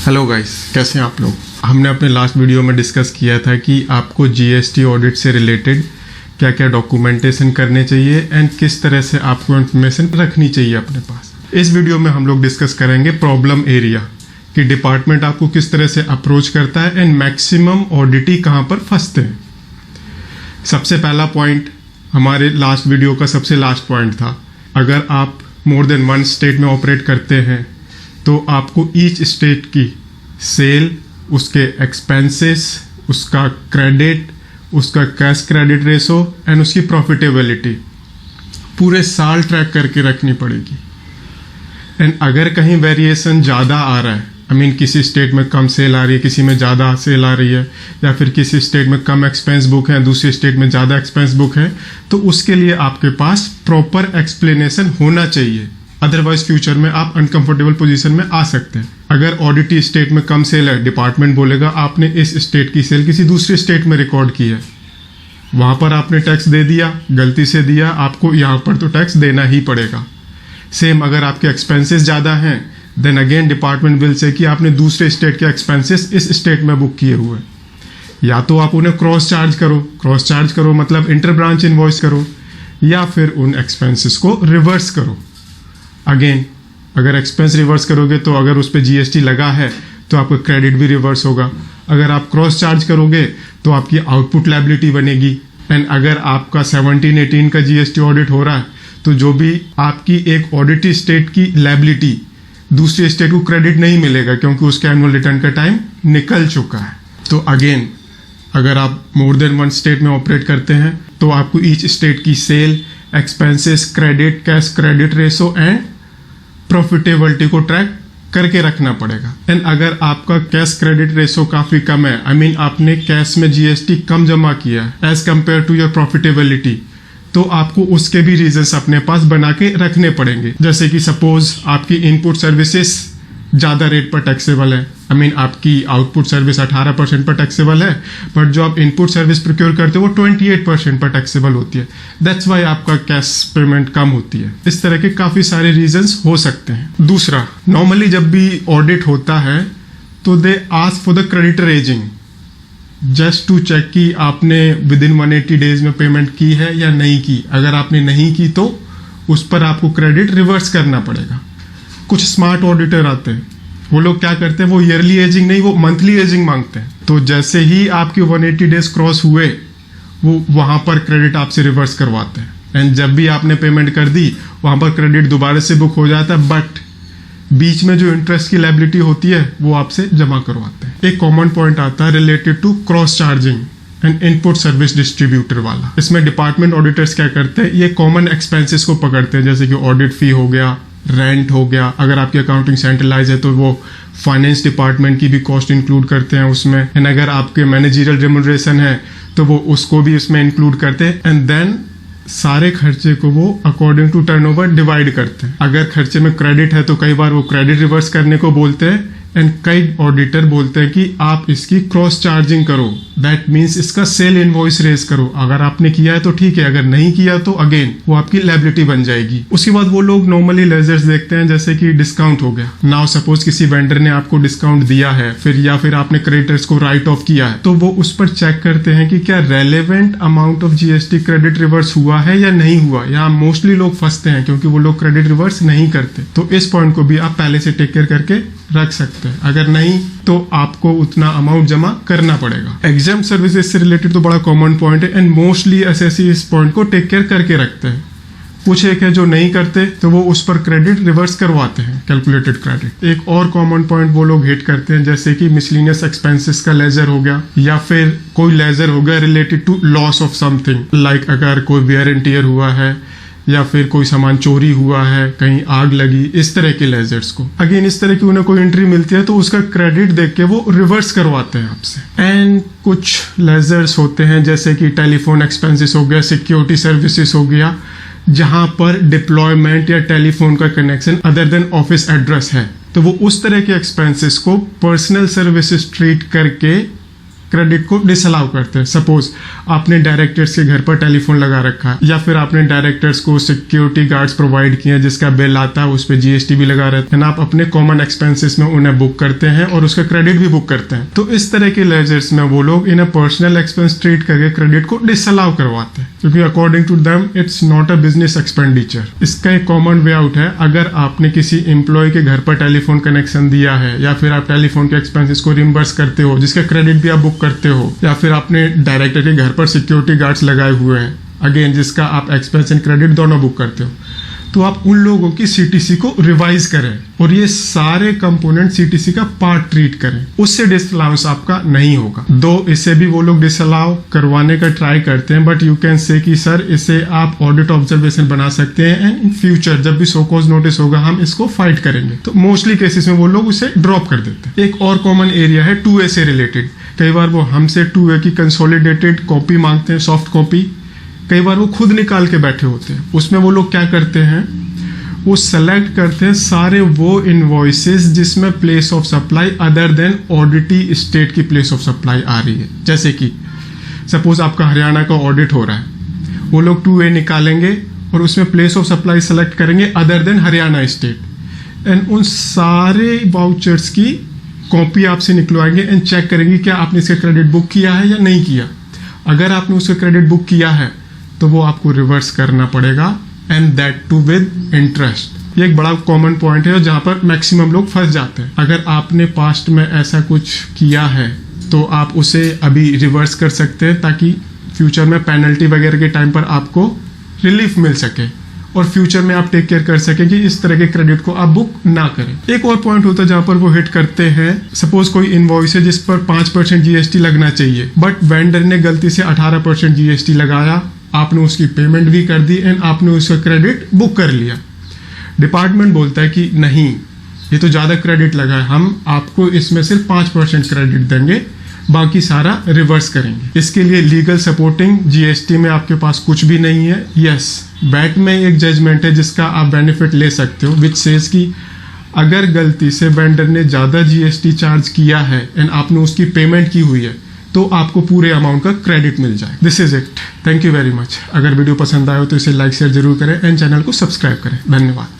Hello guys, कैसे हैं आप लोग। हमने अपने लास्ट वीडियो में डिस्कस किया था कि आपको जीएसटी ऑडिट से रिलेटेड क्या क्या डॉक्यूमेंटेशन करने चाहिए एंड किस तरह से आपको इन्फॉर्मेशन रखनी चाहिए अपने पास। इस वीडियो में हम लोग डिस्कस करेंगे प्रॉब्लम एरिया कि डिपार्टमेंट आपको किस तरह से अप्रोच करता है एंड मैक्सिमम ऑडिटी कहाँ पर फंसते हैं। सबसे पहला पॉइंट हमारे लास्ट वीडियो का सबसे लास्ट पॉइंट था, अगर आप मोर देन वन स्टेट में ऑपरेट करते हैं तो आपको ईच स्टेट की सेल, उसके एक्सपेंसेस, उसका क्रेडिट, उसका कैश क्रेडिट रेशो एंड उसकी प्रॉफिटेबिलिटी पूरे साल ट्रैक करके रखनी पड़ेगी। एंड अगर कहीं वेरिएशन ज़्यादा आ रहा है, किसी स्टेट में कम सेल आ रही है, किसी में ज़्यादा सेल आ रही है, या फिर किसी स्टेट में कम एक्सपेंस बुक है, दूसरी स्टेट में ज़्यादा एक्सपेंस बुक है, तो उसके लिए आपके पास प्रॉपर एक्सप्लेनेशन होना चाहिए। अदरवाइज फ्यूचर में आप अनकंफर्टेबल पोजीशन में आ सकते हैं। अगर ऑडिटी स्टेट में कम सेल है, डिपार्टमेंट बोलेगा आपने इस स्टेट की सेल किसी दूसरे स्टेट में रिकॉर्ड की है, वहाँ पर आपने टैक्स दे दिया, गलती से दिया, आपको यहाँ पर तो टैक्स देना ही पड़ेगा। सेम अगर आपके एक्सपेंसेस ज़्यादा हैं, then again department will say कि आपने दूसरे स्टेट के एक्सपेंसेस इस स्टेट में बुक किए हुए, या तो आप उन्हें क्रॉस चार्ज करो मतलब इंटर ब्रांच इनवॉइस करो, या फिर उन एक्सपेंसेस को रिवर्स करो। अगेन अगर एक्सपेंस रिवर्स करोगे तो अगर उस पर जीएसटी लगा है तो आपका क्रेडिट भी रिवर्स होगा। अगर आप क्रॉस चार्ज करोगे तो आपकी आउटपुट लायबिलिटी बनेगी। एंड अगर आपका 17-18 का जीएसटी ऑडिट हो रहा है तो जो भी आपकी एक ऑडिटी स्टेट की लायबिलिटी, दूसरी स्टेट को क्रेडिट नहीं मिलेगा क्योंकि उसके एनुअल रिटर्न का टाइम निकल चुका है। तो अगेन अगर आप मोर देन वन स्टेट में ऑपरेट करते हैं तो आपको ईच स्टेट की sale, expenses, credit, cash credit ratio and profitability को ट्रैक करके रखना पड़ेगा। एंड अगर आपका कैश क्रेडिट रेशो काफ़ी कम है, आपने कैश में जीएसटी कम जमा किया है as compare to your profitability, तो आपको उसके भी रीजंस अपने पास बना के रखने पड़ेंगे। जैसे कि सपोज आपकी इनपुट सर्विसेज ज़्यादा रेट पर टैक्सेबल है, आपकी आउटपुट सर्विस 18% पर टैक्सेबल है, बट जो आप इनपुट सर्विस प्रोक्योर करते हो वो 28% पर टैक्सेबल होती है। दैट्स वाई आपका कैश पेमेंट कम होती है। इस तरह के काफ़ी सारे रीजंस हो सकते हैं। दूसरा, नॉर्मली जब भी ऑडिट होता है तो they ask for the creditor ageing, just to check कि आपने विद इन 180 डेज में पेमेंट की है या नहीं की। अगर आपने नहीं की तो उस पर आपको क्रेडिट रिवर्स करना पड़ेगा। कुछ स्मार्ट ऑडिटर आते हैं, वो लोग क्या करते हैं, वो ईयरली एजिंग नहीं, वो मंथली एजिंग मांगते हैं। तो जैसे ही आपके 180 डेज क्रॉस हुए वो वहाँ पर क्रेडिट आपसे रिवर्स करवाते हैं। एंड जब भी आपने पेमेंट कर दी वहाँ पर क्रेडिट दोबारा से बुक हो जाता है, बट बीच में जो इंटरेस्ट की लायबिलिटी होती है वो आपसे जमा करवाते हैं। एक कॉमन पॉइंट आता है related to cross charging and input service distributor वाला। इसमें डिपार्टमेंट ऑडिटर्स क्या करते हैं, ये कॉमन एक्सपेंसेस को पकड़ते हैं, जैसे कि ऑडिट फी हो गया, रेंट हो गया। अगर आपकी अकाउंटिंग सेंट्रलाइज है तो वो फाइनेंस डिपार्टमेंट की भी कॉस्ट इंक्लूड करते हैं उसमें। एंड अगर आपके मैनेजरियल रेम्यूनरेशन है तो वो उसको भी उसमें इंक्लूड करते हैं। एंड देन सारे खर्चे को वो अकॉर्डिंग टू टर्नओवर डिवाइड करते हैं। अगर खर्चे में क्रेडिट है तो कई बार वो क्रेडिट रिवर्स करने को बोलते हैं, एंड कई ऑडिटर बोलते हैं कि आप इसकी क्रॉस चार्जिंग करो, दैट मीन्स इसका सेल इनवॉइस रेज करो। अगर आपने किया है तो ठीक है, अगर नहीं किया तो अगेन वो आपकी लायबिलिटी बन जाएगी। उसके बाद वो लोग नॉर्मली लेजर्स देखते हैं, जैसे कि डिस्काउंट हो गया। नाउ सपोज किसी वेंडर ने आपको डिस्काउंट दिया है या फिर आपने क्रेडिटर्स को राइट ऑफ किया है, तो वो उस पर चेक करते हैं कि क्या relevant amount of GST credit reverse हुआ है या नहीं हुआ। यहाँ मोस्टली लोग फंसते हैं क्योंकि वो लोग क्रेडिट रिवर्स नहीं करते। तो इस पॉइंट को भी आप पहले से टेक केयर करके रख सकते हैं। अगर नहीं तो आपको उतना अमाउंट जमा करना पड़ेगा। एग्जाम सर्विसेज से रिलेटेड तो बड़ा कॉमन पॉइंट है, एंड मोस्टली एसएससी इस पॉइंट को टेक केयर करके रखते हैं। कुछ एक है जो नहीं करते तो वो उस पर क्रेडिट रिवर्स करवाते हैं, कैलकुलेटेड क्रेडिट। एक और कॉमन पॉइंट वो लोग हिट करते हैं, जैसे कि मिसलिनियस एक्सपेंसेस का लेजर हो गया, या फिर कोई लेजर हो गया related to loss of something, like अगर कोई वेयर एंड टियर हुआ है या फिर कोई सामान चोरी हुआ है, कहीं आग लगी, इस तरह के लेजर्स को अगेन इस तरह की उन्हें कोई एंट्री मिलती है तो उसका क्रेडिट देख के वो रिवर्स करवाते हैं आपसे। एंड कुछ लेजर्स होते हैं जैसे कि टेलीफोन एक्सपेंसेस हो गया, सिक्योरिटी सर्विसेज हो गया, जहां पर डिप्लॉयमेंट या टेलीफोन का connection other than office address है, तो वो उस तरह के एक्सपेंसेस को पर्सनल सर्विसेज ट्रीट करके क्रेडिट को डिसअलाउ करते हैं। सपोज आपने डायरेक्टर्स के घर पर टेलीफोन लगा रखा है, या फिर आपने डायरेक्टर्स को सिक्योरिटी गार्ड्स प्रोवाइड किए हैं जिसका बिल आता है, उस पर जीएसटी भी लगा रहता है, आप अपने कॉमन एक्सपेंसेस में उन्हें बुक करते हैं और उसका क्रेडिट भी बुक करते हैं। तो इस तरह के लेजर्स में वो लोग इन्हें पर्सनल एक्सपेंस ट्रीट करके क्रेडिट को डिसअलाउ करवाते हैं, क्योंकि according to them it's not a business expenditure. इसका एक कॉमन वे आउट है, अगर आपने किसी एम्प्लॉय के घर पर टेलीफोन कनेक्शन दिया है, या फिर आप टेलीफोन के एक्सपेंसेस को रिम्बर्स करते हो जिसका क्रेडिट भी आप बुक करते हो, या फिर आपने डायरेक्टर के घर पर सिक्योरिटी गार्ड्स लगाए हुए हैं अगेन जिसका आप एक्सपेंस एंड क्रेडिट दोनों बुक करते हो, तो आप उन लोगों की सीटीसी को रिवाइज करें और ये सारे कंपोनेंट सीटीसी का पार्ट ट्रीट करें, उससे डिसअलाउंस आपका नहीं होगा। दो इसे भी वो लोग डिसअलाउ करवाने का ट्राई करते हैं, बट यू कैन से कि सर इसे आप ऑडिट ऑब्जर्वेशन बना सकते हैं एंड इन फ्यूचर जब भी सो कॉज नोटिस होगा हम इसको फाइट करेंगे। तो मोस्टली केसेस में वो लोग उसे ड्रॉप कर देते हैं। एक और कॉमन एरिया है 2A से रिलेटेड। कई बार वो हमसे 2A की कंसोलिडेटेड कॉपी मांगते हैं, सॉफ्ट कॉपी, कई बार वो खुद निकाल के बैठे होते हैं। उसमें वो लोग क्या करते हैं, वो सेलेक्ट करते हैं सारे वो इनवॉइसेस जिसमें place of supply other than auditee state की प्लेस ऑफ सप्लाई आ रही है। जैसे कि सपोज आपका हरियाणा का ऑडिट हो रहा है, वो लोग 2A निकालेंगे और उसमें प्लेस ऑफ सप्लाई सेलेक्ट करेंगे other than Haryana state, and उन सारे वाउचर्स की कॉपी आपसे निकलवाएंगे एंड चेक करेंगे क्या आपने इसका क्रेडिट बुक किया है या नहीं किया। अगर आपने उसका क्रेडिट बुक किया है तो वो आपको रिवर्स करना पड़ेगा, and that too with interest. ये एक बड़ा कॉमन पॉइंट है जहां पर मैक्सिमम लोग फंस जाते हैं। अगर आपने पास्ट में ऐसा कुछ किया है तो आप उसे अभी रिवर्स कर सकते हैं ताकि फ्यूचर में पेनल्टी वगैरह के टाइम पर आपको रिलीफ मिल सके और फ्यूचर में आप टेक केयर कर सकें कि इस तरह के क्रेडिट को आप बुक ना करें। एक और पॉइंट होता है जहां पर वो हिट करते हैं, सपोज कोई इनवॉइस है जिस पर 5% जीएसटी लगना चाहिए, बट वेंडर ने गलती से 18% जीएसटी लगाया, आपने उसकी पेमेंट भी कर दी एंड आपने उसका क्रेडिट बुक कर लिया। डिपार्टमेंट बोलता है कि नहीं, ये तो ज़्यादा क्रेडिट लगा है, हम आपको इसमें सिर्फ 5% क्रेडिट देंगे, बाकी सारा रिवर्स करेंगे। इसके लिए लीगल सपोर्टिंग जीएसटी में आपके पास कुछ भी नहीं है। यस, वैट में एक जजमेंट है जिसका आप बेनिफिट ले सकते हो, विच सेज कि अगर गलती से वेंडर ने ज़्यादा जीएसटी चार्ज किया है एंड आपने उसकी पेमेंट की हुई है तो आपको पूरे अमाउंट का क्रेडिट मिल जाए। This is it, thank you very much. अगर वीडियो पसंद आए हो तो इसे लाइक शेयर जरूर करें एंड चैनल को सब्सक्राइब करें। धन्यवाद।